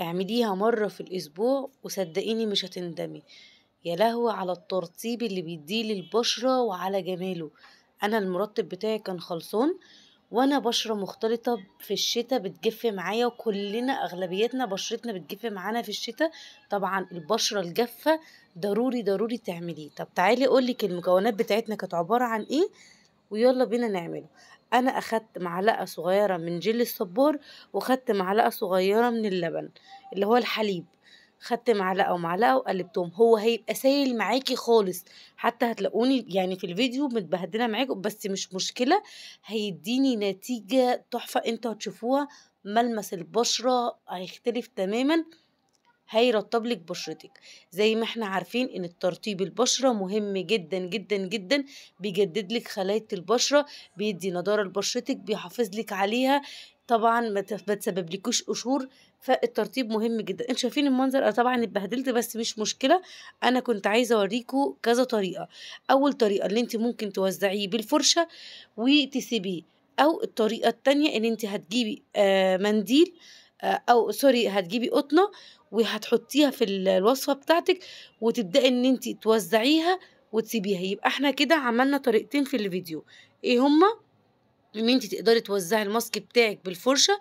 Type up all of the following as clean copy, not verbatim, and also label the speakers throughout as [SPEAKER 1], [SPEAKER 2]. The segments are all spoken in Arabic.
[SPEAKER 1] اعمليها مرة في الأسبوع وصدقيني مش هتندمي. يا لهوي على الترطيب اللي بيديه للبشرة وعلى جماله. أنا المرطب بتاعي كان خلصان، وأنا بشرة مختلطة في الشتا بتجف معايا، وكلنا أغلبيتنا بشرتنا بتجف معانا في الشتا. طبعا البشرة الجافة ضروري ضروري تعمليه. طب تعالي أقولك المكونات بتاعتنا كانت عبارة عن إيه ويلا بينا نعمله. انا اخدت معلقه صغيره من جل الصبار، واخدت معلقه صغيره من اللبن اللي هو الحليب. خدت معلقه ومعلقه وقلبتهم، هو هيبقى سايل معاكي خالص. حتى هتلاقوني يعني في الفيديو متبهدله معاكم، بس مش مشكله، هيديني نتيجه تحفه انتوا هتشوفوها. ملمس البشره هيختلف تماما، هيرطب لك بشرتك. زي ما احنا عارفين ان الترطيب البشرة مهم جدا جدا جدا، بيجدد لك خلايا البشرة، بيدي نضارة لبشرتك، بيحافظ لك عليها. طبعا ما تسببلكوش قشور. فالترطيب مهم جدا. انتوا شايفين المنظر، انا طبعا اتبهدلت بس مش مشكلة. انا كنت عايزة اوريكم كذا طريقة. اول طريقة اللي انت ممكن توزعيه بالفرشة وتسيبيه، او الطريقة التانية ان انت هتجيبي منديل، او سوري هتجيبي قطنة وهتحطيها في الوصفة بتاعتك، وتبدأي ان انت توزعيها وتسيبيها. يبقى احنا كده عملنا طريقتين في الفيديو. ايه هما؟ ان انت تقدري توزعي الماسك بتاعك بالفرشة،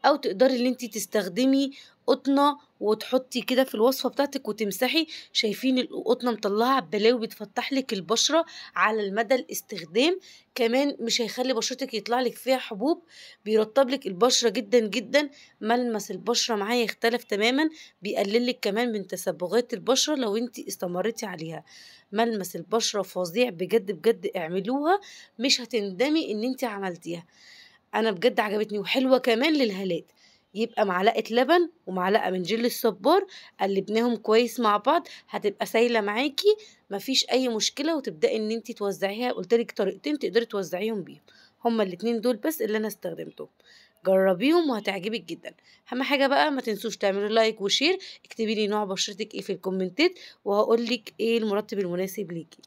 [SPEAKER 1] او تقدري ان انت تستخدمي قطنة وتحطي كده في الوصفة بتاعتك وتمسحي. شايفين القطنة مطلعة بلاوي، بتفتح لك البشرة على المدى الاستخدام. كمان مش هيخلي بشرتك يطلع لك فيها حبوب، بيرطب لك البشرة جدا جدا. ملمس البشرة معايا يختلف تماما، بيقلل لك كمان من تسبغات البشرة لو انت استمرتي عليها. ملمس البشرة فظيع بجد بجد، اعملوها مش هتندمي ان انت عملتيها. انا بجد عجبتني وحلوه كمان للهالات. يبقى معلقه لبن ومعلقه من جل الصبار، قلبناهم كويس مع بعض، هتبقى سايله معاكي، مفيش اي مشكله. وتبداي ان انت توزعيها. قلتلك طريقتين تقدري توزعيهم بيهم، هما الاتنين دول بس اللي انا استخدمتهم. جربيهم وهتعجبك جدا. اهم حاجه بقى ما تنسوش تعملوا لايك وشير. اكتبي لي نوع بشرتك ايه في الكومنتات، وهقول لك ايه المرطب المناسب ليكي.